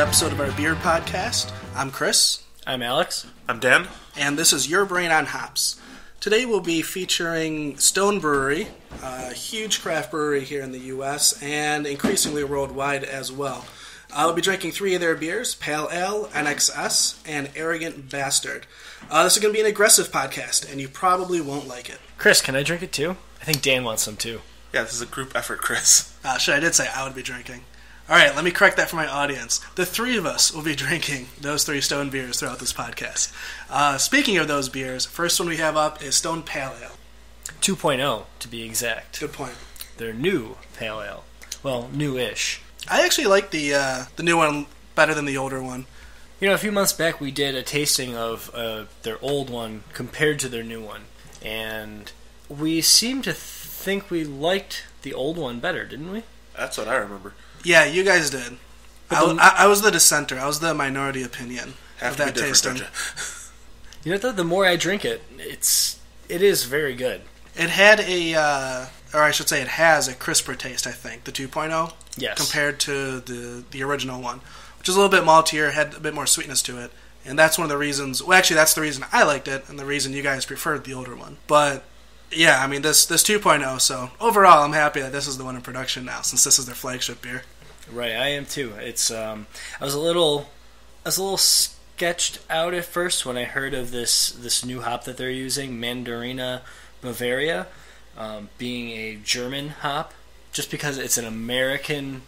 episode of our beer podcast. I'm Chris. I'm Alex. I'm Dan. And this is Your Brain on Hops. Today we'll be featuring Stone Brewery, a huge craft brewery here in the U.S. and increasingly worldwide as well. We'll be drinking three of their beers, Pale Ale, NXS, and Arrogant Bastard. This is going to be an aggressive podcast, and you probably won't like it. Chris, can I drink it too? I think Dan wants some too. Yeah, this is a group effort, Chris. Shit, I did say I would be drinking. Alright, let me correct that for my audience. The three of us will be drinking those three Stone beers throughout this podcast. Speaking of those beers, first one we have up is Stone Pale Ale. 2.0, to be exact. Good point. Their new Pale Ale. Well, new-ish. I actually like the new one better than the older one. You know, a few months back we did a tasting of their old one compared to their new one. And we seemed to think we liked the old one better, didn't we? That's what I remember. Yeah, you guys did. I was the dissenter. I was the minority opinion of that tasting. You know, the more I drink it, it is very good. It had or I should say it has a crisper taste, I think, the 2.0. Yes. Compared to the original one, which is a little bit maltier, had a bit more sweetness to it. And that's one of the reasons, well, actually, that's the reason I liked it, and the reason you guys preferred the older one. But, yeah, I mean, this 2.0, so overall, I'm happy that this is the one in production now, since this is their flagship beer. Right, I am too. It's I was a little sketched out at first when I heard of this new hop that they're using, Mandarina Bavaria, being a German hop, just because it's an American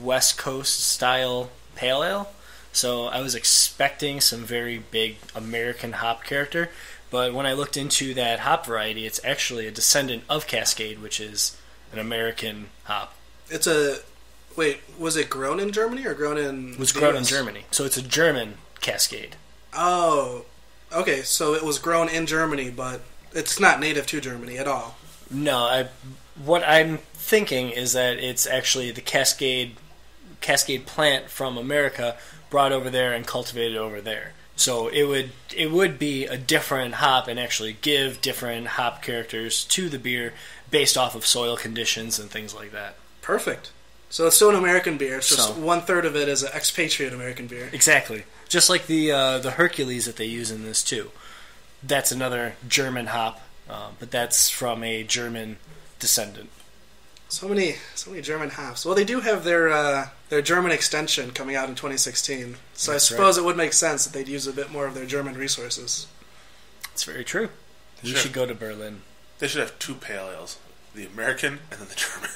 West Coast style pale ale. So I was expecting some very big American hop character, but when I looked into that hop variety, it's actually a descendant of Cascade, which is an American hop. Wait, was it grown in Germany or grown in... It was grown in Germany. So it's a German Cascade. Oh, okay, so it was grown in Germany, but it's not native to Germany at all. No, what I'm thinking is that it's actually the Cascade plant from America brought over there and cultivated over there. So it would be a different hop and actually give different hop characters to the beer based off of soil conditions and things like that. Perfect. So it's still an American beer. It's just 1/3 of it is an expatriate American beer. Exactly. Just like the Hercules that they use in this too. That's another German hop, but that's from a German descendant. So many German hops. Well, they do have their German extension coming out in 2016. So that's I suppose It would make sense that they'd use a bit more of their German resources. That's very true. We should go to Berlin. They should have two pale ales. The American and then the German.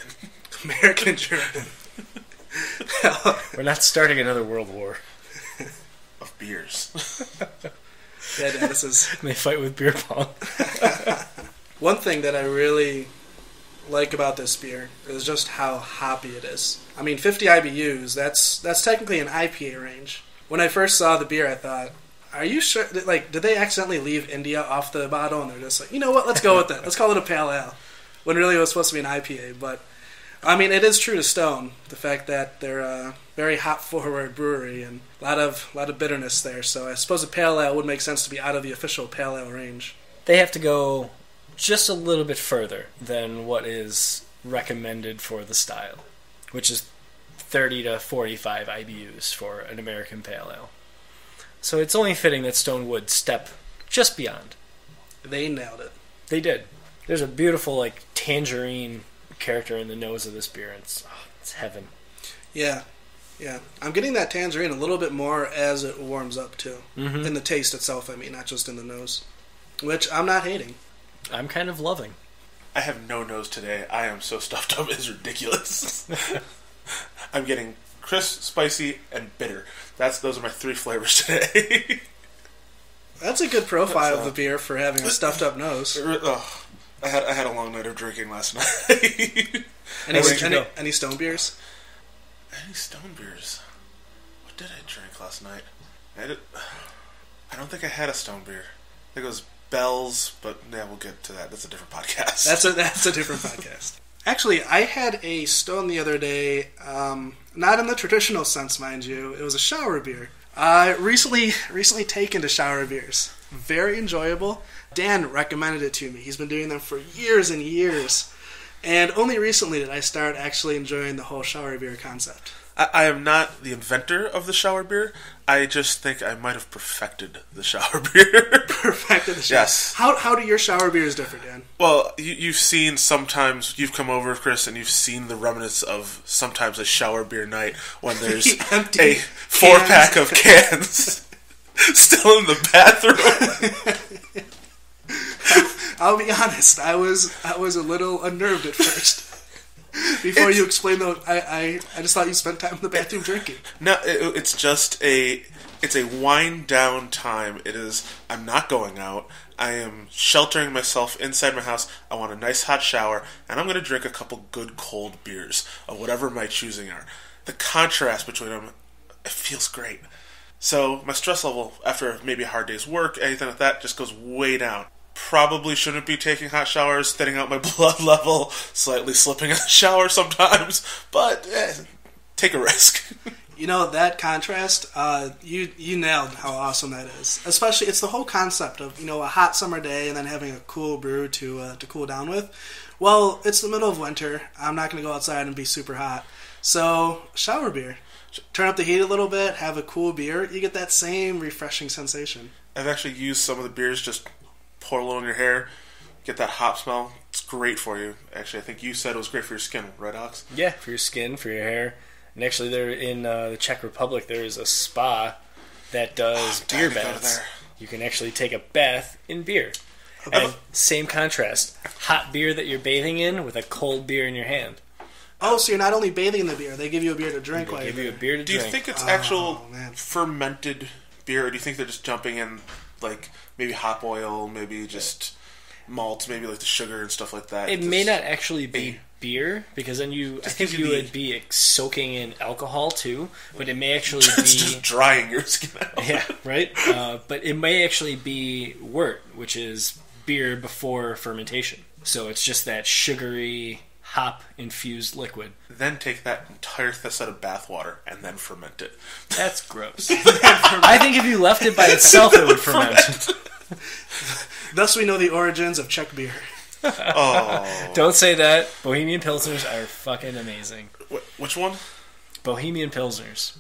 American German. We're not starting another world war. Of beers. Yeah, this is... They fight with beer pong. One thing that I really like about this beer is just how hoppy it is. I mean, 50 IBUs, that's technically an IPA range. When I first saw the beer, I thought, are you sure? Like, did they accidentally leave India off the bottle? And they're just like, you know what, let's go with that. Let's call it a pale ale. When really it was supposed to be an IPA. But, I mean, it is true to Stone, the fact that they're a very hop-forward brewery and a lot of bitterness there. So I suppose a pale ale would make sense to be out of the official pale ale range. They have to go just a little bit further than what is recommended for the style, which is 30 to 45 IBUs for an American pale ale. So it's only fitting that Stone would step just beyond. They nailed it. They did. There's a beautiful, tangerine character in the nose of this beer, and it's heaven. Yeah. I'm getting that tangerine a little bit more as it warms up, too. Mm-hmm. In the taste itself, I mean, not just in the nose. Which I'm not hating. I'm kind of loving. I have no nose today. I am so stuffed up, it's ridiculous. I'm getting crisp, spicy, and bitter. Those are my three flavors today. That's a good profile of the beer for having a stuffed up nose. I had a long night of drinking last night. Any Stone beers? Any Stone beers? What did I drink last night? I don't think I had a Stone beer. I think it was Bell's, but yeah, we'll get to that. That's a different podcast. That's a different podcast. Actually, I had a Stone the other day, not in the traditional sense, mind you. It was a shower beer. Recently taken to shower beers. Very enjoyable. Dan recommended it to me. He's been doing them for years and years. And only recently did I start actually enjoying the whole shower beer concept. I am not the inventor of the shower beer. I just think I might have perfected the shower beer. Perfected the shower. Yes. How do your shower beers differ, Dan? Well, you've seen sometimes, you've come over, Chris, and you've seen the remnants of sometimes a shower beer night when there's a 4-pack of cans still in the bathroom. I'll be honest, I was a little unnerved at first. Before you explain though, I just thought you spent time in the bathroom drinking. No, it's just it's a wind down time. It is, I'm not going out. I am sheltering myself inside my house. I want a nice hot shower, and I'm going to drink a couple good cold beers of whatever my choosing are. The contrast between them, it feels great. So my stress level after maybe a hard day's work, anything like that, just goes way down. Probably shouldn't be taking hot showers, thinning out my blood level, slightly slipping in the shower sometimes, but take a risk. You know, that contrast, you nailed how awesome that is. Especially, it's the whole concept of, you know, a hot summer day and then having a cool brew to cool down with. Well, it's the middle of winter. I'm not going to go outside and be super hot. So, shower beer. Turn up the heat a little bit, have a cool beer, you get that same refreshing sensation. I've actually used some of the beers, just pour a little in your hair, get that hop smell. It's great for you. Actually, I think you said it was great for your skin, right, Alex? Yeah, for your skin, for your hair. And actually, there in the Czech Republic, there is a spa that does beer baths. You can actually take a bath in beer. And same contrast. Hot beer that you're bathing in with a cold beer in your hand. Oh, so you're not only bathing in the beer, they give you a beer to drink. They give you a beer to drink. Do you think it's fermented beer, or do you think they're just jumping in, like, maybe hop oil, maybe just malt, maybe like the sugar and stuff like that? It may not actually be beer, because then I think you would be soaking in alcohol too, but it may actually be just drying your skin out. Yeah, right? But it may actually be wort, which is beer before fermentation. So it's just that sugary, hop-infused liquid. Then take that entire set of bathwater and then ferment it. That's gross. I think if you left it by itself, it would ferment. Thus we know the origins of Czech beer. Oh. Don't say that. Bohemian Pilsners are fucking amazing. Which one? Bohemian Pilsners.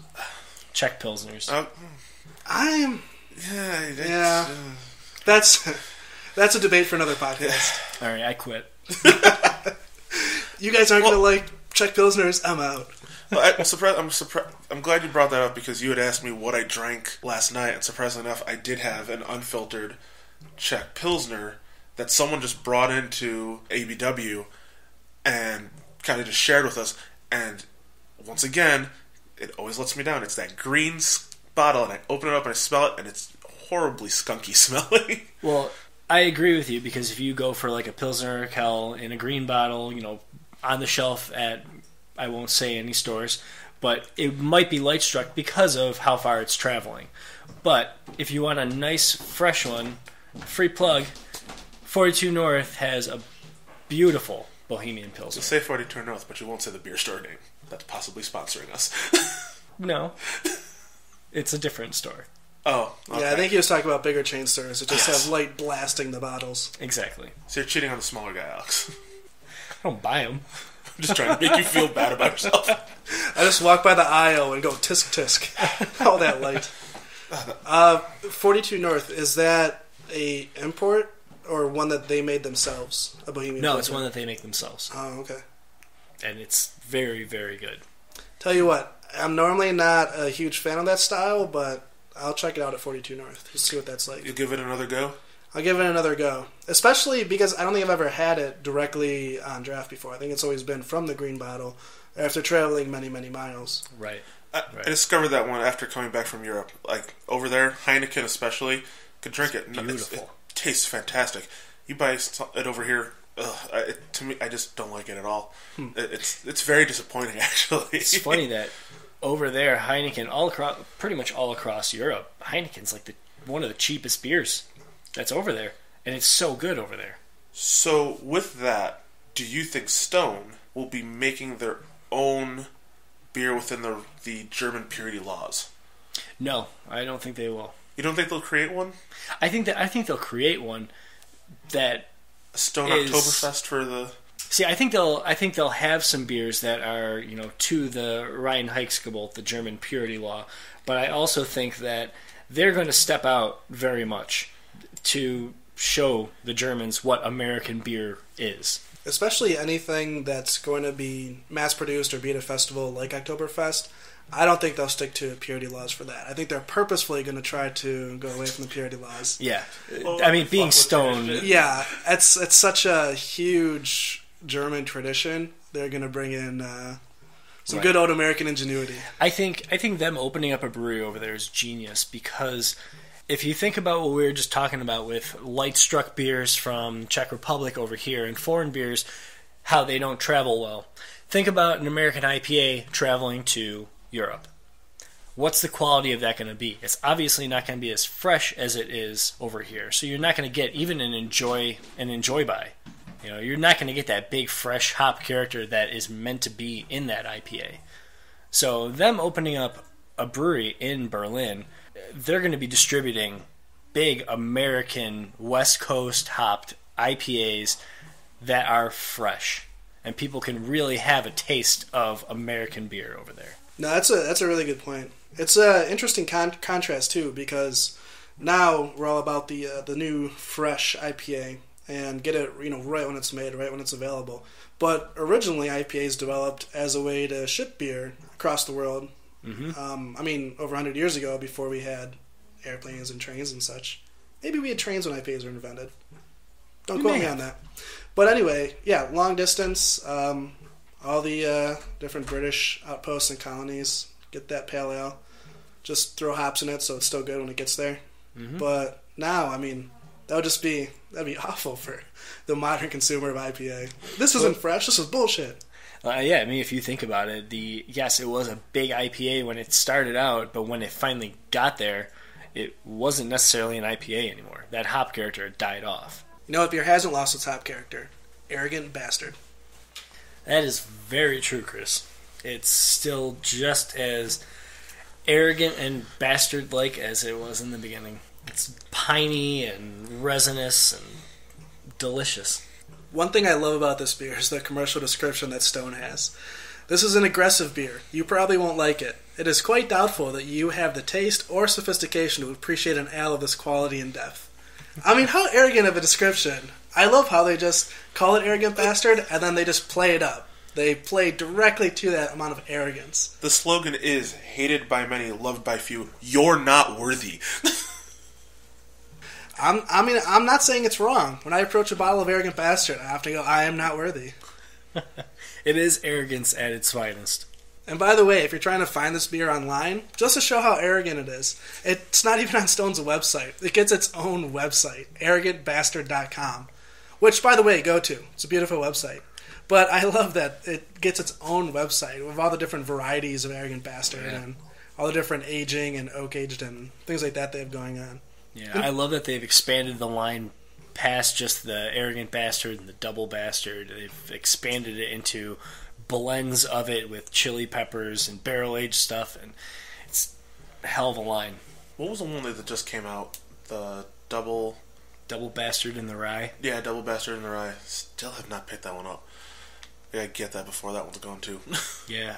Czech Pilsners. Yeah. That's a debate for another podcast. All right, I quit. You guys aren't going to like Czech Pilsners, I'm out. Well, I'm surprised. I'm glad you brought that up, because you had asked me what I drank last night, and surprisingly enough, I did have an unfiltered Czech Pilsner that someone just brought into ABW and kind of just shared with us. And once again, it always lets me down. It's that green bottle, and I open it up and I smell it, and it's horribly skunky smelling. Well, I agree with you, because if you go for like a Pilsner Urquell in a green bottle, you know, on the shelf at, I won't say any stores, but it might be light struck because of how far it's traveling. But if you want a nice, fresh one, free plug, 42 North has a beautiful Bohemian Pilsner. You'll say 42 North, but you won't say the beer store name that's possibly sponsoring us. No. It's a different store. Oh, okay. Yeah, I think he was talking about bigger chain stores that just have light blasting the bottles. Exactly. So you're cheating on the smaller guy, Alex. I don't buy them. I'm just trying to make you feel bad about yourself. I just walk by the aisle and go tisk tisk. All that light. 42 North, is that a import or one that they made themselves? A Bohemian No, Pilsner? it's one that they make themselves. Oh, okay. And it's very, very good. Tell you what, I'm normally not a huge fan of that style, but I'll check it out at 42 North. Just see what that's like. You'll give it another go? I'll give it another go. Especially because I don't think I've ever had it directly on draft before. I think it's always been from the green bottle after traveling many, many miles. Right. I discovered that one after coming back from Europe. Like, over there, Heineken especially, could drink it. Beautiful. It tastes fantastic. You buy it over here, to me, I just don't like it at all. It's very disappointing, actually. It's funny that over there, Heineken, pretty much all across Europe, Heineken's like one of the cheapest beers that's over there. And it's so good over there. So, with that, do you think Stone will be making their own beer within the German purity laws? No, I don't think they will. You don't think they'll create one? I think they'll create one that a Stone Oktoberfest for the... See, I think they'll have some beers that are, to the Reinheitsgebot, the German purity law, but I also think that they're going to step out very much to show the Germans what American beer is. Especially anything that's going to be mass-produced or be at a festival like Oktoberfest, I don't think they'll stick to purity laws for that. I think they're purposefully going to try to go away from the purity laws. Yeah. I mean, being stoned... Yeah, it's such a huge German tradition. They're going to bring in some good old American ingenuity. I think them opening up a brewery over there is genius, because if you think about what we were just talking about with light-struck beers from Czech Republic over here and foreign beers, how they don't travel well. Think about an American IPA traveling to Europe. What's the quality of that going to be? It's obviously not going to be as fresh as it is over here. So you're not going to get even an enjoy by. You're not going to get that big fresh hop character that is meant to be in that IPA. So them opening up a brewery in Berlin, they're going to be distributing big American West Coast hopped IPAs that are fresh, and people can really have a taste of American beer over there. No, that's a really good point. It's an interesting contrast too, because now we're all about the new fresh IPA and get it right when it's made, right when it's available. But originally IPAs developed as a way to ship beer across the world. Mm-hmm. Over 100 years ago, before we had airplanes and trains and such. Maybe we had trains when IPAs were invented. Don't quote me on that. But anyway, yeah, long distance. All the different British outposts and colonies get that pale ale. Just throw hops in it so it's still good when it gets there. Mm-hmm. But now, that'd be awful for the modern consumer of IPA. This isn't fresh. This is bullshit. If you think about it, yes, it was a big IPA when it started out, but when it finally got there, it wasn't necessarily an IPA anymore. That hop character died off. What beer hasn't lost its hop character? Arrogant bastard. That is very true, Chris. It's still just as arrogant and bastard-like as it was in the beginning. It's piney and resinous and delicious. One thing I love about this beer is the commercial description that Stone has. This is an aggressive beer. You probably won't like it. It is quite doubtful that you have the taste or sophistication to appreciate an ale of this quality and depth. How arrogant of a description. I love how they just call it arrogant bastard and then they just play it up. They play directly to that amount of arrogance. The slogan is, hated by many, loved by few. You're not worthy. I'm not saying it's wrong. When I approach a bottle of Arrogant Bastard, I have to go, I am not worthy. It is arrogance at its finest. And by the way, if you're trying to find this beer online, just to show how arrogant it is, it's not even on Stone's website. It gets its own website, arrogantbastard.com, which, by the way, go to. It's a beautiful website. But I love that it gets its own website with all the different varieties of Arrogant Bastard and all the different aging and oak-aged and things like that they have going on. Yeah, I love that they've expanded the line past just the Arrogant Bastard and the Double Bastard. They've expanded it into blends of it with chili peppers and barrel-aged stuff, and it's a hell of a line. What was the one that just came out? The Double Bastard in the Rye? Yeah, Double Bastard in the Rye. Still have not picked that one up. I gotta get that before that one's gone too. Yeah,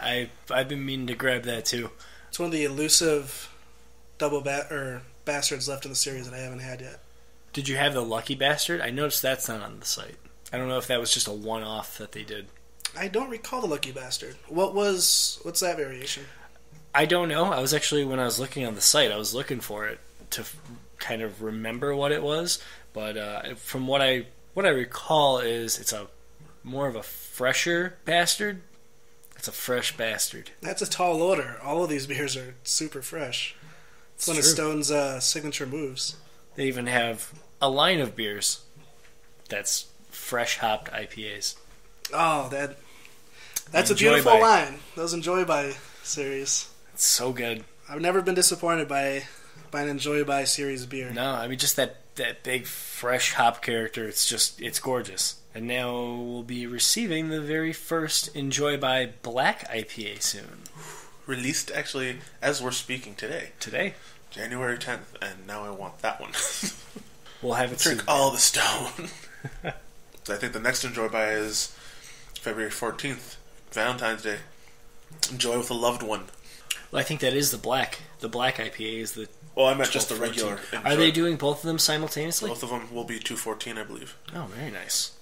I've been meaning to grab that too. It's one of the elusive bastards left in the series that I haven't had yet. Did you have the Lucky Bastard? I noticed that's not on the site. I don't know if that was just a one-off that they did. I don't recall the Lucky Bastard. What's that variation? I don't know. I was actually, when I was looking on the site, I was looking for it to kind of remember what it was. But from what I recall is it's a more of a fresher bastard. It's a fresh bastard. That's a tall order. All of these beers are super fresh. It's one of Stone's signature moves. They even have a line of beers that's fresh hopped IPAs. Oh, that's a beautiful line. Those Enjoy By series. It's so good. I've never been disappointed by an Enjoy By series beer. No, just that big fresh hop character. It's gorgeous. And now we'll be receiving the very first Enjoy By Black IPA soon. Released actually as we're speaking today. January 10th, and now I want that one. We'll have it Drink soon. All the Stone. So I think the next Enjoy By is February 14th, Valentine's Day. Enjoy with a loved one. Well, I think that is the black. The black IPA is the... Well, I meant just the regular. Are they doing both of them simultaneously? Both of them will be 214, I believe. Oh, very nice.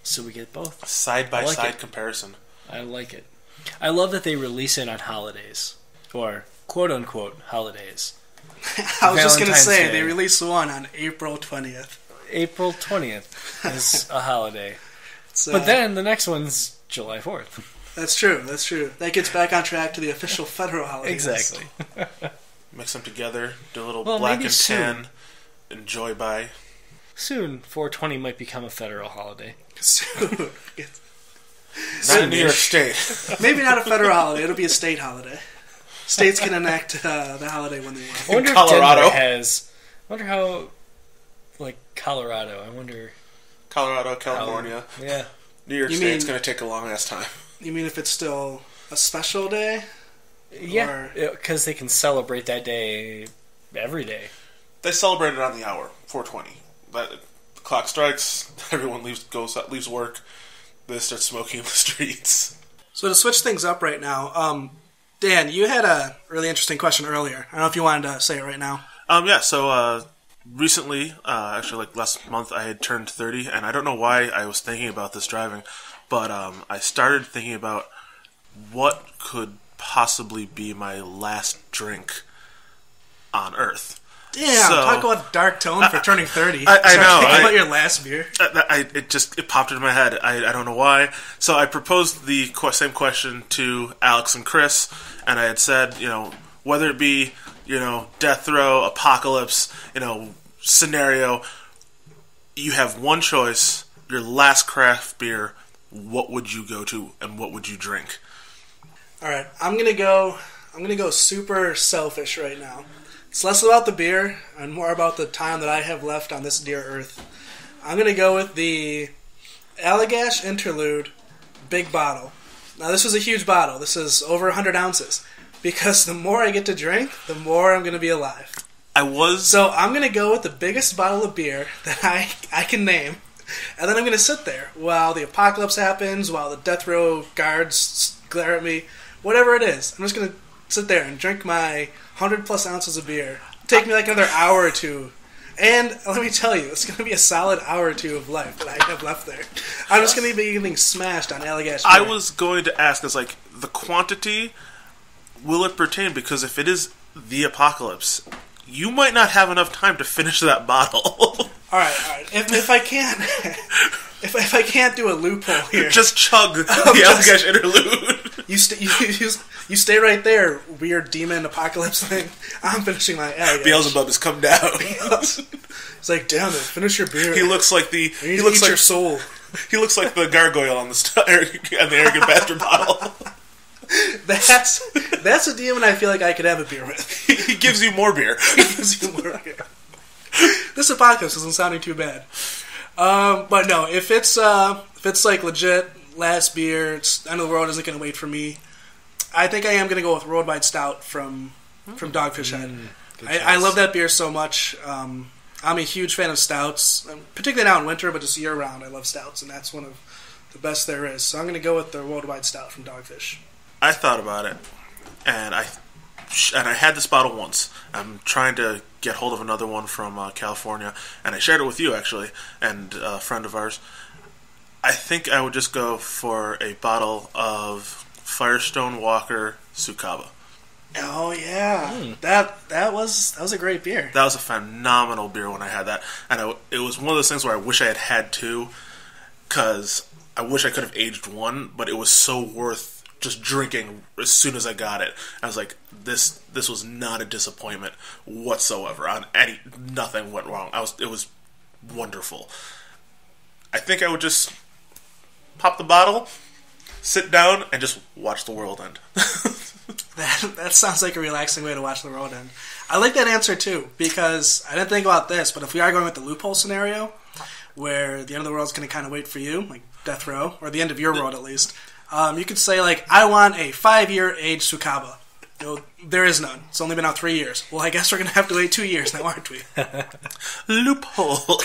So we get both. Side-by-side comparison. I like it. I love that they release it on holidays. Or, quote-unquote, holidays. I was just going to say, Day. they released one on April 20th. April 20th is a holiday. But then the next one's July 4th. That's true. That gets back on track to the official federal holidays. Exactly. Mix them together, do a little black and tan, enjoy by. Soon, 420 might become a federal holiday. Soon. Not in New York State. Maybe not a federal holiday, it'll be a state holiday. States can enact the holiday when they want. I wonder Colorado. if Denver has... I wonder how... Like, Colorado, I wonder... Colorado, California. Yeah. New York State's going to take a long-ass time. You mean if it's still a special day? Yeah, because they can celebrate that day every day. They celebrate it on the hour, 4:20. The clock strikes, everyone leaves work, they start smoking in the streets. So to switch things up right now, Dan, you had a really interesting question earlier. I don't know if you wanted to say it right now. So recently, actually like last month, I had turned 30, and I don't know why I was thinking about this driving, but I started thinking about what could possibly be my last drink on Earth. Damn, talk about dark tone for turning 30. I know. Thinking about your last beer. It popped into my head. I don't know why. So I proposed the same question to Alex and Chris, and I had said, whether it be, death row, apocalypse, scenario, you have one choice, your last craft beer, what would you go to and what would you drink? All right, I'm gonna go super selfish right now. It's less about the beer and more about the time that I have left on this dear earth. I'm gonna go with the Allagash Interlude big bottle. Now this is a huge bottle. This is over 100 ounces. Because the more I get to drink, the more I'm gonna be alive. So I'm gonna go with the biggest bottle of beer that I can name. And then I'm going to sit there while the apocalypse happens, while the death row guards glare at me, whatever it is. I'm just going to sit there and drink my 100-plus ounces of beer. Take me like another hour or two. And let me tell you, it's going to be a solid hour or two of life that I have left there. I'm just going to be getting smashed on Allagash beer. I was going to ask, the quantity, will it pertain? Because if it is the apocalypse, you might not have enough time to finish that bottle. All right. If I can't, if I can't do a loophole here, just chug the Allagash Interlude. You stay right there, weird demon apocalypse thing. I'm finishing my Allagash. Beelzebub has come down. It's like, damn it, finish your beer. He looks like your soul. He looks like the gargoyle on the arrogant bastard bottle. That's a demon I feel like I could have a beer with. He gives you more beer. This apocalypse isn't sounding too bad. But no, if it's like legit last beer, it's end of the world isn't going to wait for me. I think I am going to go with Worldwide Stout from Dogfish Head. I love that beer so much. I'm a huge fan of stouts, particularly now in winter, but just year round. I love stouts, and that's one of the best there is. So I'm going to go with the Worldwide Stout from Dogfish. I thought about it, and I had this bottle once. I'm trying to get hold of another one from California, and I shared it with you, actually, and a friend of ours. I think I would just go for a bottle of Firestone Walker Sukaba. Oh, yeah. That was a great beer. That was a phenomenal beer when I had that, and it was one of those things where I wish I had two, because I wish I could have aged one, but it was so worth just drinking as soon as I got it. I was like, this was not a disappointment whatsoever. Nothing went wrong. It was wonderful. I think I would just pop the bottle, sit down, and just watch the world end. That sounds like a relaxing way to watch the world end. I like that answer too, because I didn't think about this, but if we are going with the loophole scenario, where the end of the world is going to kind of wait for you, like death row, or the end of your world at least, you could say, I want a 5-year aged Sukaba. There is none. It's only been out 3 years. Well, I guess we're going to have to wait 2 years now, aren't we? Loophole.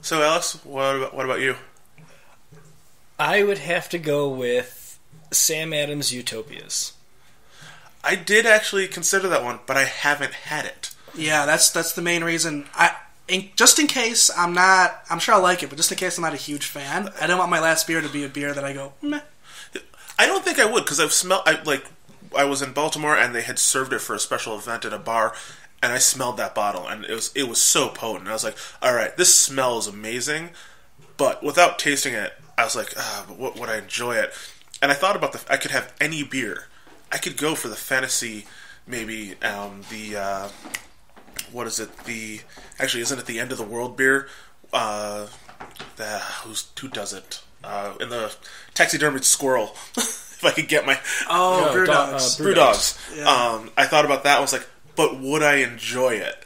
So, Alex, what about you? I would have to go with Sam Adams' Utopias. I did actually consider that one, but I haven't had it. Yeah, that's the main reason. Just in case I'm sure I'll like it, but just in case I'm not a huge fan, I don't want my last beer to be a beer that I go, meh. I don't think I would, because I was in Baltimore and they had served it for a special event at a bar, and I smelled that bottle, and it was so potent. I was like, all right, this smells amazing, but without tasting it, I was like, but would I enjoy it? And I thought about I could have any beer. I could go for the fantasy, maybe what is it? Actually, isn't it the End of the World beer? Who does it? In the taxidermied squirrel. If I could get my Brew Dogs. Brew Dogs. Yeah. I thought about that. I was like, but would I enjoy it?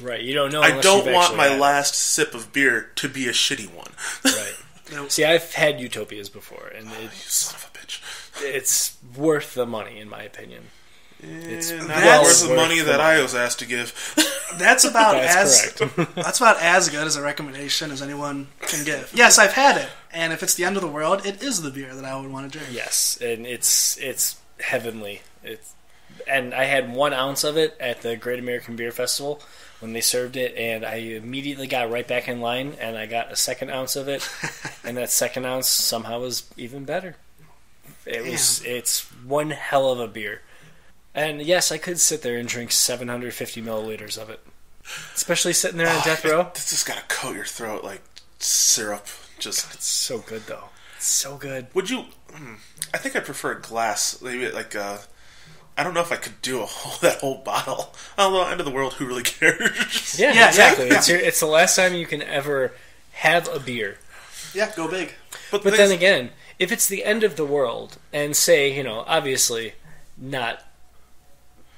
Right, you don't know. I don't want my last sip of beer to be a shitty one. Right. Nope. See, I've had Utopias before, and You son of a bitch. it's worth the money, in my opinion. It's not worth the money that I was asked to give. That's about correct. That's about as good as a recommendation as anyone can give. Yes, I've had it, and if it's the end of the world, it is the beer that I would want to drink. Yes, and it's heavenly. And I had 1 ounce of it at the Great American Beer Festival when they served it, and I immediately got right back in line, and I got a 2nd ounce of it, and that 2nd ounce somehow was even better. It's one hell of a beer. And yes, I could sit there and drink 750 milliliters of it. Especially sitting there on death row. This just gotta coat your throat like syrup. It's so good, though. It's so good. Would you... I think I'd prefer a glass. Maybe like I don't know if I could do that whole bottle. Although, End of the World, who really cares? Yeah, exactly. Yeah. It's the last time you can ever have a beer. Yeah, go big. But then again, if it's the end of the world, and say, obviously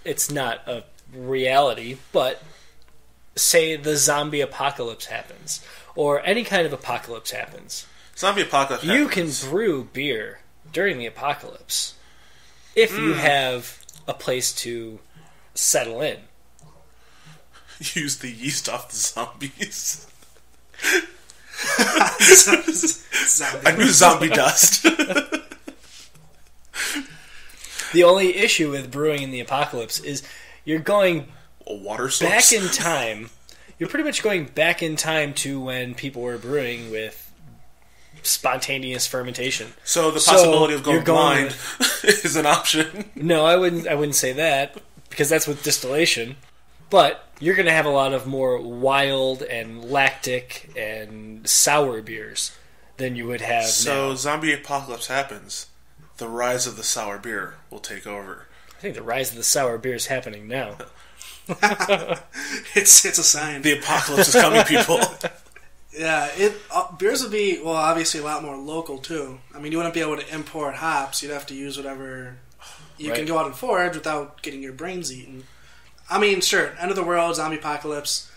it's not a reality, but say the zombie apocalypse happens, or any kind of apocalypse happens. Zombie apocalypse You happens. can brew beer during the apocalypse if you have a place to settle in. Use the yeast off the zombies. I knew zombie dust. The only issue with brewing in the apocalypse is you're going A water source. back in time. You're pretty much going back in time to when people were brewing with spontaneous fermentation. So the possibility of you're going blind is an option. No, I wouldn't say that, because that's with distillation. But you're going to have a lot of more wild and lactic and sour beers than you would have So now. zombie apocalypse happens. The rise of the sour beer will take over. I think the rise of the sour beer is happening now. It's a sign. The apocalypse is coming, people. Yeah, beers would be, obviously a lot more local, too. I mean, you wouldn't be able to import hops. You'd have to use whatever you can go out and forage without getting your brains eaten. I mean, sure, end of the world, zombie apocalypse,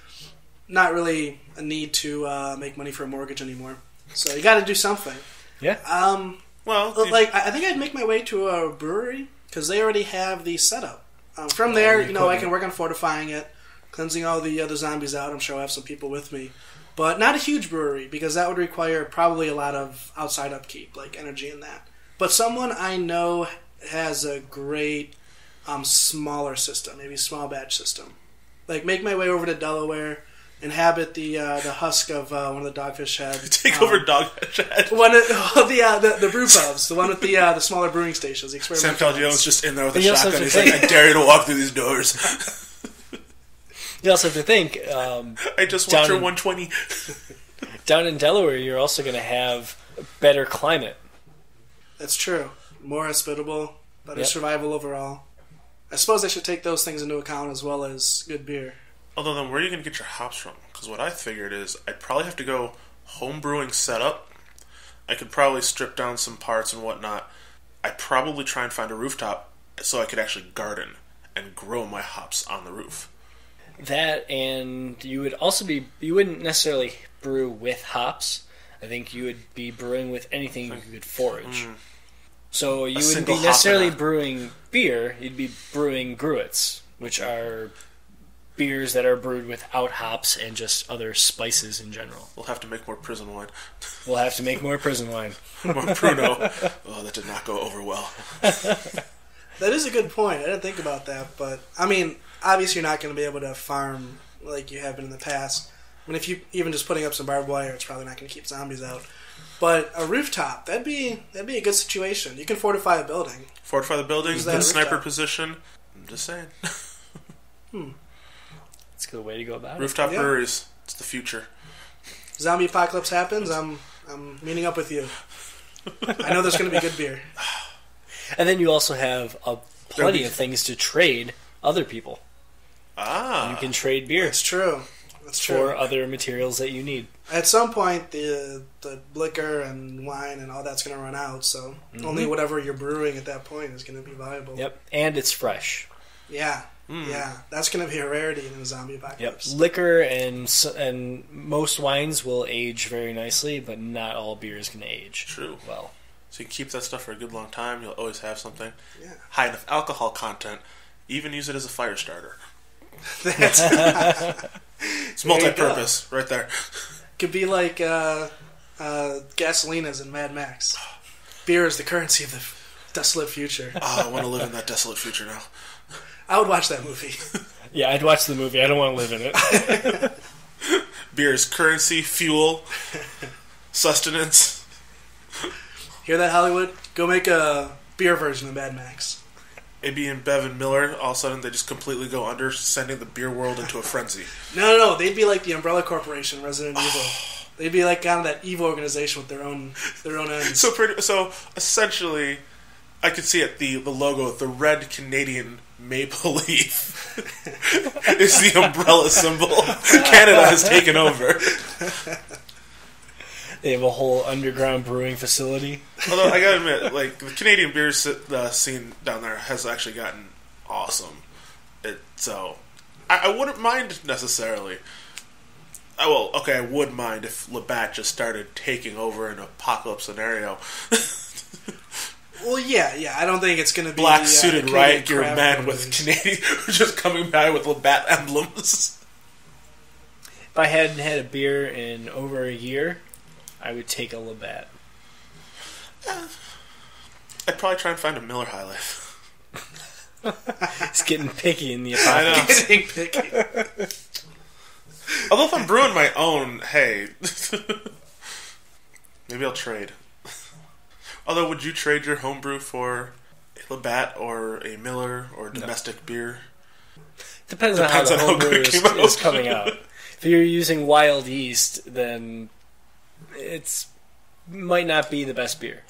not really a need to make money for a mortgage anymore. So you got to do something. Yeah. I think I'd make my way to a brewery, because they already have the setup. From there, I can work on fortifying it, cleansing all the other zombies out. I'm sure I'll have some people with me. But not a huge brewery, because that would require probably a lot of outside upkeep, like energy and that. But someone I know has a great smaller system, maybe small batch system. Like, make my way over to Delaware, inhabit the husk of one of the Dogfish Head. Take over Dogfish Head. One of the brew pubs, the one with the smaller brewing stations. The Sam Calagione just in there with a You also shotgun. have He's to like, I dare you to walk through these doors. You also have to think... I just want your 120. Down in Delaware, you're also going to have a better climate. That's true. More hospitable, better survival overall. I suppose I should take those things into account as well as good beer. Although then, where are you going to get your hops from? Because what I figured is I'd probably have to go home brewing setup. I could probably strip down some parts and whatnot. I'd probably try and find a rooftop so I could actually garden and grow my hops on the roof. That, and you wouldn't necessarily brew with hops. I think you would be brewing with anything you could forage. So you wouldn't be necessarily brewing beer, you'd be brewing gruits, which are beers that are brewed without hops and just other spices in general. We'll have to make more prison wine. We'll have to make more prison wine. More Pruno. Oh, that did not go over well. That is a good point. I didn't think about that, but I mean, obviously you're not going to be able to farm like you have been in the past. I mean, if you even just putting up some barbed wire, it's probably not going to keep zombies out. But a rooftop, that'd be a good situation. You can fortify a building. Fortify the building, Use that good sniper rooftop. position. I'm just saying. It's a good way to go about it. Rooftop Yeah. breweries. It's the future. Zombie apocalypse happens, I'm meeting up with you. I know there's going to be good beer. And then you also have plenty of things to trade other people. Ah. You can trade beer That's true. That's true. for other materials that you need. At some point, the liquor and wine and all that's going to run out, so only whatever you're brewing at that point is going to be viable. Yep, and it's fresh. Yeah, yeah. That's going to be a rarity in a zombie Yep, apocalypse. liquor and most wines will age very nicely, but not all beer is going to age. True. Well, So you can keep that stuff for a good long time. You'll always have something. Yeah. High enough alcohol content. Even use it as a fire starter. That's It's There you go. multi-purpose right there. could be like gasolinas in Mad Max. Beer is the currency of the desolate future. Oh, I want to live in that desolate future now. I would watch that movie. yeah, I'd watch the movie. I don't want to live in it. Beer is currency, fuel, sustenance. Hear that, Hollywood? Go make a beer version of Mad Max. AB and Bev and Miller, all of a sudden they just completely go under, sending the beer world into a frenzy. No. They'd be like the Umbrella Corporation, Resident Evil. They'd be like kind of that evil organization with their own ends. So essentially, I could see it. The logo, the red Canadian maple leaf, is the umbrella symbol. Canada has taken over. They have a whole underground brewing facility. Although I gotta admit, like the Canadian beer scene down there has actually gotten awesome. So I wouldn't mind necessarily. I would mind if Labatt just started taking over an apocalypse scenario. Well, yeah. I don't think it's going to be Black suited Canadian riot gear craft men with breweries. Canadian just coming by with Labatt emblems. If I hadn't had a beer in over a year, I would take a Labatt. I'd probably try and find a Miller High Life. It's getting picky in the I know. apocalypse. Getting picky. Although if I'm brewing my own, hey, maybe I'll trade. Although, would you trade your homebrew for a Labatt or a Miller or domestic beer? Depends Depends on on how how the homebrew good it came out. is coming out. If you're using wild yeast, then it's might not be the best beer.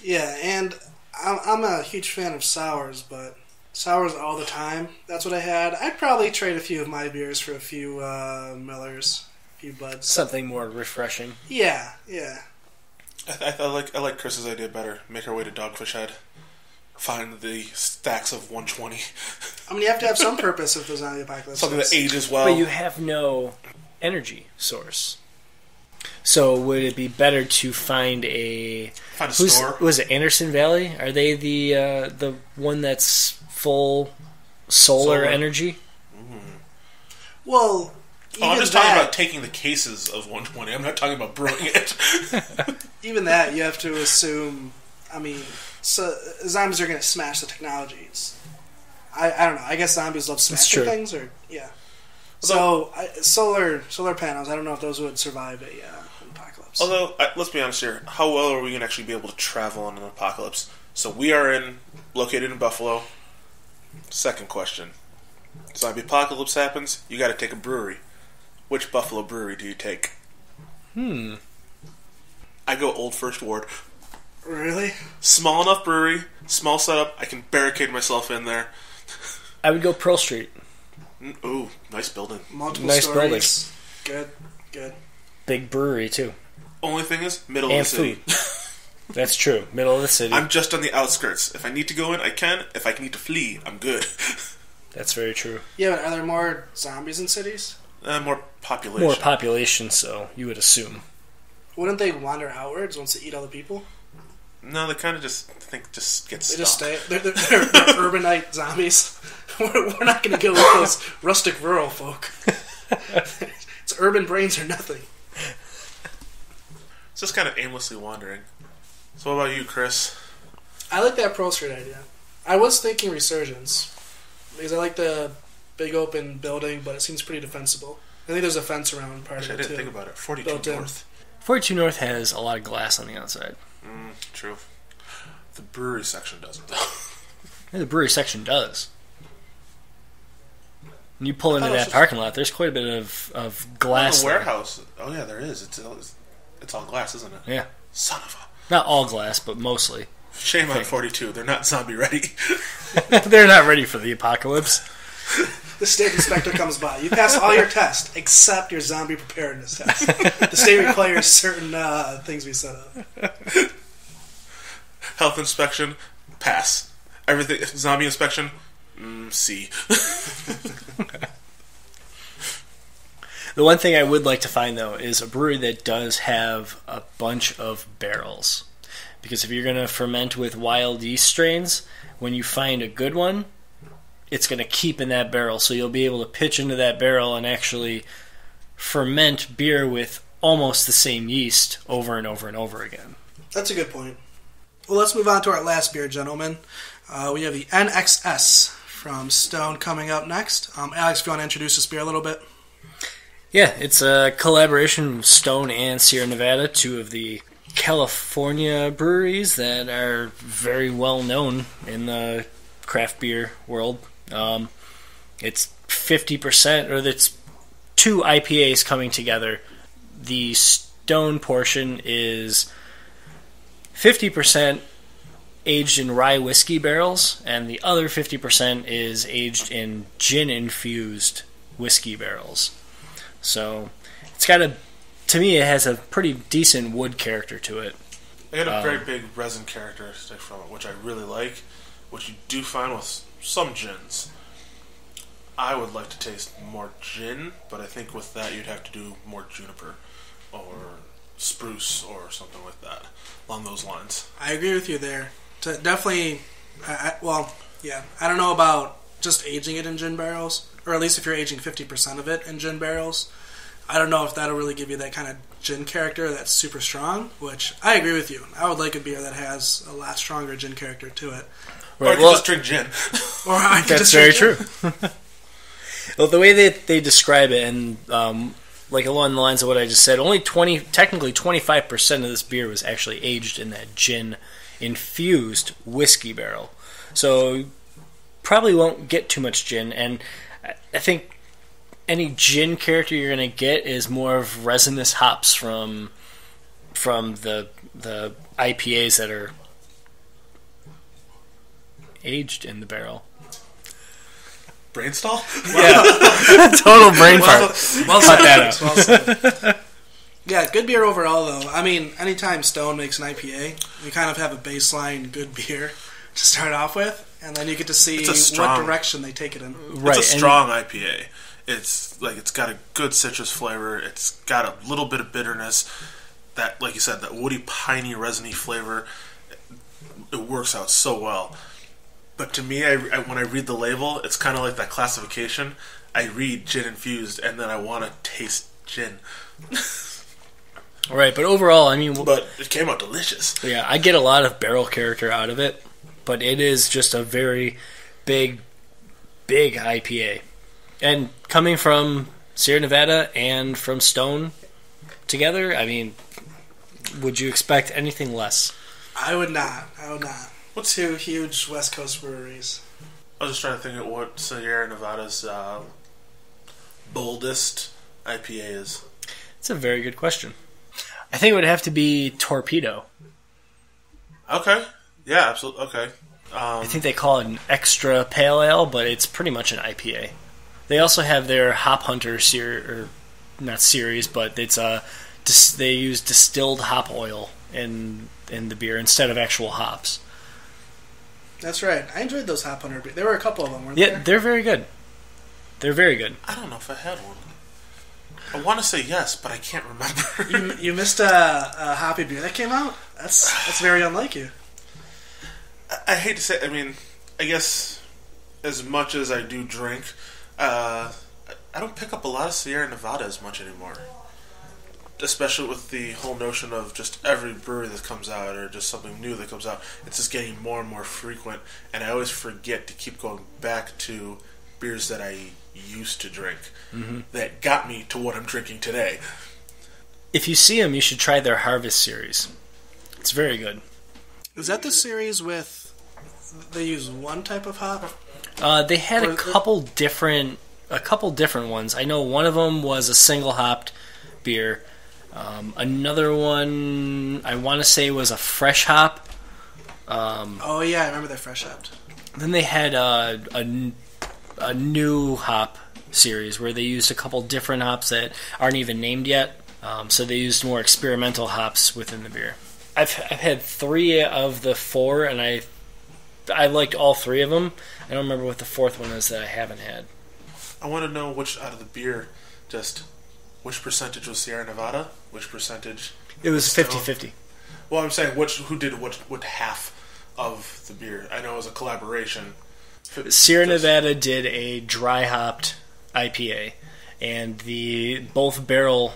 Yeah, and I'm a huge fan of sours, but sours all the time. That's what I had. I'd probably trade a few of my beers for a few Millers, a few Buds. Something more refreshing. Yeah. I like Chris's idea better. Make our way to Dogfish Head. Find the stacks of 120. I mean, you have to have some purpose if there's zombie apocalypse. Something that ages well. But you have no energy source. So would it be better to find a store. Was it Anderson Valley? Are they the one that's full solar energy? Well, I'm just talking about taking the cases of 120. I'm not talking about brewing it. even that, you have to assume. I mean, so zombies are going to smash the technologies. I don't know. I guess zombies love smashing true. things, or yeah. So solar panels. I don't know if those would survive an apocalypse. Although, let's be honest here. How well are we going to actually be able to travel in an apocalypse? So we are located in Buffalo. Second question. Zombie apocalypse happens. You got to take a brewery. Which Buffalo brewery do you take? I go Old First Ward. Really? Small enough brewery, small setup. I can barricade myself in there. I would go Pearl Street. Ooh, nice building. Multiple Nice stories. Good. Big brewery too. Only thing is, middle And of the city. food. That's true. Middle of the city. I'm just on the outskirts. If I need to go in, I can. If I need to flee, I'm good. That's very true. Yeah, but are there more zombies in cities? More population. More population, so you would assume. Wouldn't they wander outwards once they eat all the people? No, they kind of just get They stuck. just stay. They're urbanite zombies. We're not going to go with those rustic rural folk. It's urban brains or nothing. It's just kind of aimlessly wandering. So what about you, Chris? I like that Pearl Street idea. I was thinking Resurgence, because I like the big open building, but it seems pretty defensible. I think there's a fence around part of it, too. I didn't think about it. 42 North. 42 North has a lot of glass on the outside. True. The brewery section doesn't, though. Yeah, the brewery section does. When you pull into that parking lot, there's quite a bit of glass. The warehouse. Oh, yeah, there is. It's all glass, isn't it? Yeah. Son of a... Not all glass, but mostly. Shame on 42. They're not zombie ready. They're not ready for the apocalypse. The state inspector comes by. You pass all your tests except your zombie preparedness test. The state requires certain things we set up. Health inspection, pass. Everything. Zombie inspection, C. The one thing I would like to find, though, is a brewery that does have a bunch of barrels. Because if you're going to ferment with wild yeast strains, when you find a good one, it's going to keep in that barrel. So you'll be able to pitch into that barrel and actually ferment beer with almost the same yeast over and over and over again. That's a good point. Well, let's move on to our last beer, gentlemen. We have the NXS from Stone coming up next. Alex, if you want to introduce this beer a little bit. Yeah, it's a collaboration with Stone and Sierra Nevada, two of the California breweries that are very well known in the craft beer world. It's 50%, or it's two IPAs coming together. The Stone portion is 50% aged in rye whiskey barrels, and the other 50% is aged in gin-infused whiskey barrels. So it's got to me, it has a pretty decent wood character to it. I got a very big resin characteristic from it, which I really like, which you do find with some gins. I would like to taste more gin, but I think with that you'd have to do more juniper or spruce or something like that, along those lines. I agree with you there. Definitely, I don't know about just aging it in gin barrels, or at least if you're aging 50% of it in gin barrels. I don't know if that'll really give you that kind of gin character that's super strong, which I agree with you. I would like a beer that has a lot stronger gin character to it. Right, or I could just drink gin. Or I could that's very true. Well, the way that they describe it, and like along the lines of what I just said, technically 25% of this beer was actually aged in that gin-infused whiskey barrel. So probably won't get too much gin, and I think any gin character you're going to get is more of resinous hops from the IPAs that are aged in the barrel. Brain stall? Yeah. Total brain fart. Well said. Well said. Yeah, good beer overall, though. I mean, anytime Stone makes an IPA, we kind of have a baseline good beer to start off with, and then you get to see what direction they take it in. Right. It's a strong IPA. It's got a good citrus flavor. It's got a little bit of bitterness. That, like you said, that woody, piney, resiny flavor. It works out so well. But to me, when I read the label, it's kind of like that classification. I read gin infused, and then I want to taste gin. Right, but overall, I mean... But it came out delicious. Yeah, I get a lot of barrel character out of it, but it is just a very big IPA. And coming from Sierra Nevada and from Stone together, I mean, would you expect anything less? I would not. What's two huge West Coast breweries? I was just trying to think of what Sierra Nevada's boldest IPA is. It's a very good question. I think it would have to be Torpedo. Okay. Yeah, absolutely. Okay. I think they call it an extra pale ale, but it's pretty much an IPA. They also have their Hop Hunter not series, but it's they use distilled hop oil in the beer instead of actual hops. That's right. I enjoyed those Hop Hunter beers. There were a couple of them, weren't there? Yeah, they're very good. They're very good. I don't know if I had one. I want to say yes, but I can't remember. You missed a hoppy beer that came out? That's very unlike you. I hate to say, I mean, I guess as much as I do drink, I don't pick up a lot of Sierra Nevada as much anymore. Especially with the whole notion of just every brewery that comes out or just something new that comes out, it's just getting more and more frequent, and I always forget to keep going back to beers that I used to drink that got me to what I'm drinking today. If you see them, you should try their Harvest series. It's very good. Is that the series with they use one type of hop? They had a couple different ones. I know one of them was a single hopped beer. Another one I want to say was a fresh hop. Oh yeah, I remember that fresh hopped. Then they had a new hop series where they used a couple different hops that aren't even named yet. So they used more experimental hops within the beer. I've had 3 of the 4, and I liked all 3 of them. I don't remember what the 4th one is that I haven't had. I want to know which out of the beer, just which percentage was Sierra Nevada, which percentage... It was 50-50. Well, I'm saying who did what half of the beer. I know it was a collaboration. Sierra Nevada did a dry hopped IPA, and both barrel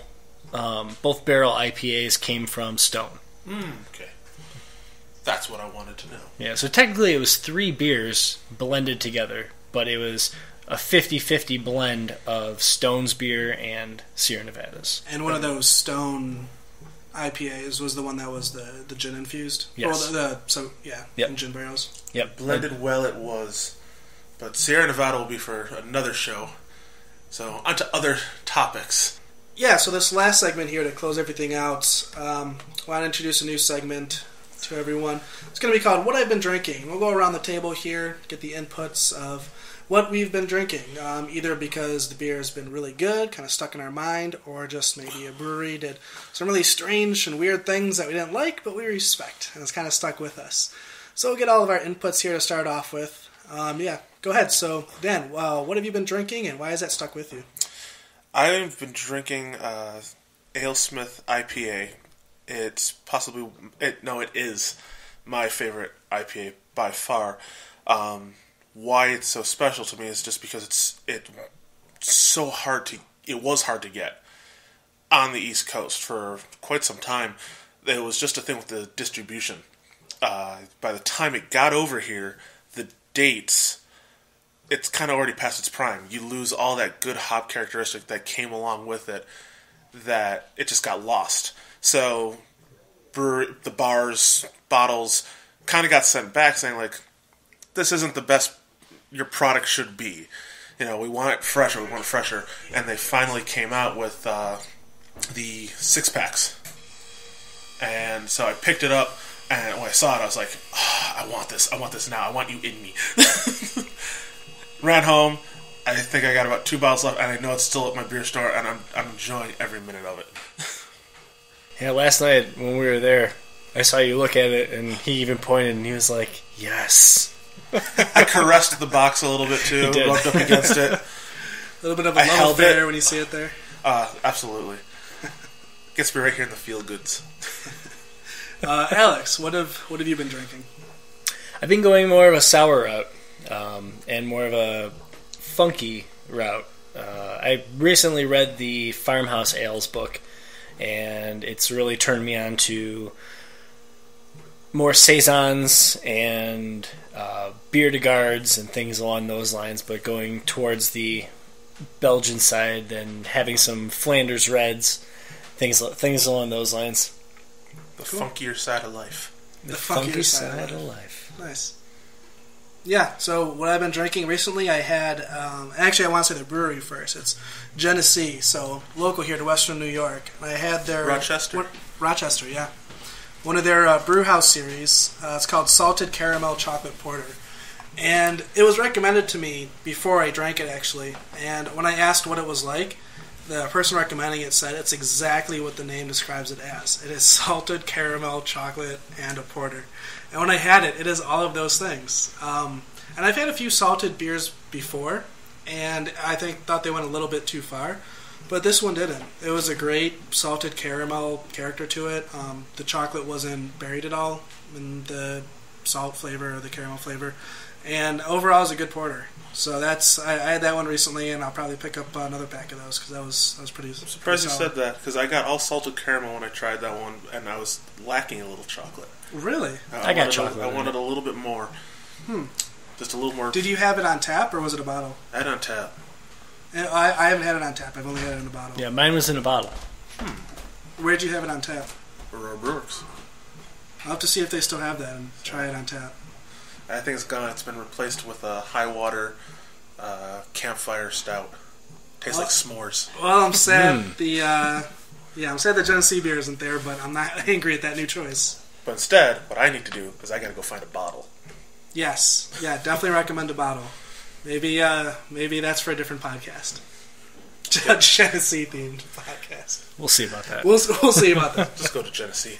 IPAs came from Stone. Okay. That's what I wanted to know. Yeah, so technically it was 3 beers blended together, but it was a 50-50 blend of Stone's beer and Sierra Nevada's. And one of those Stone IPAs was the one that was the gin infused. Yes. In gin barrels. Yep. Blended well it was. But Sierra Nevada will be for another show. So, on to other topics. Yeah, so this last segment here to close everything out, I want to introduce a new segment to everyone. It's going to be called What I've Been Drinking. We'll go around the table here, get the inputs of what we've been drinking, either because the beer has been really good, kind of stuck in our mind, or just maybe a brewery did some really strange and weird things that we didn't like, but we respect, and it's kind of stuck with us. So we'll get all of our inputs here to start off with. Go ahead. So, Dan, what have you been drinking, and why has that stuck with you? I've been drinking AleSmith IPA. It is my favorite IPA by far. Why it's so special to me is just because it was hard to get on the East Coast for quite some time. It was just a thing with the distribution. By the time it got over here, the dates, it's kind of already past its prime. You lose all that good hop characteristic that came along with it, that it just got lost. So the bars, bottles, kind of got sent back saying, like, this isn't the best your product should be. You know, we want it fresher, and they finally came out with the 6-packs. And so I picked it up, and when I saw it, I was like, I want this now, I want you in me. Ran home, I think I got about 2 bottles left, and I know it's still at my beer store, and I'm enjoying every minute of it. Yeah, last night when we were there, I saw you look at it, and he even pointed, and he was like, yes. I caressed the box a little bit, too, rubbed up against it. A little bit of a love affair when you see it there. Absolutely. Gets me right here in the feel goods. Alex, what have you been drinking? I've been going more of a sour route, and more of a funky route. I recently read the Farmhouse Ales book, and it's really turned me on to more saisons and beer de gardes and things along those lines, but going towards the Belgian side and having some Flanders Reds, things along those lines. The funkier side of life. The funky side of life. Nice. Yeah, so what I've been drinking recently, I had, actually I want to say the brewery first. It's Genesee, so local here to Western New York. And I had their... Rochester, yeah. One of their brew house series. It's called Salted Caramel Chocolate Porter. And it was recommended to me before I drank it, actually. And when I asked what it was like, the person recommending it said it's exactly what the name describes it as. It is salted caramel, chocolate, and a porter. And when I had it, it is all of those things. And I've had a few salted beers before, and I thought they went a little bit too far. But this one didn't. It was a great salted caramel character to it. The chocolate wasn't buried at all in the salt flavor or the caramel flavor. And overall, it's a good porter. So I had that one recently, and I'll probably pick up another pack of those because that was pretty. I'm surprised you said that because I got all salted caramel when I tried that one, and I was lacking a little chocolate. Really? I got chocolate. I wanted a little bit more. Just a little more. Did you have it on tap or was it a bottle? I had it on tap. I haven't had it on tap. I've only had it in a bottle. Yeah, mine was in a bottle. Where'd you have it on tap? Aurora Brewers. I'll have to see if they still have that and try it on tap. I think it's gone. It's been replaced with a high water campfire stout. Tastes like s'mores. Well, I'm sad I'm sad the Genesee beer isn't there, but I'm not angry at that new choice. But instead, what I need to do is I got to go find a bottle. Yes, yeah, definitely recommend a bottle. Maybe that's for a different podcast. Genesee themed podcast. We'll see about that. We'll see about that. Just go to Genesee.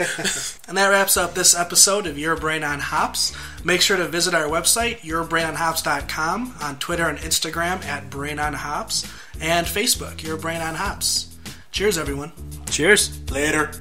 And that wraps up this episode of Your Brain on Hops. Make sure to visit our website, yourbrainonhops.com, on Twitter and Instagram at Brain on Hops, and Facebook, Your Brain on Hops. Cheers, everyone. Cheers. Later.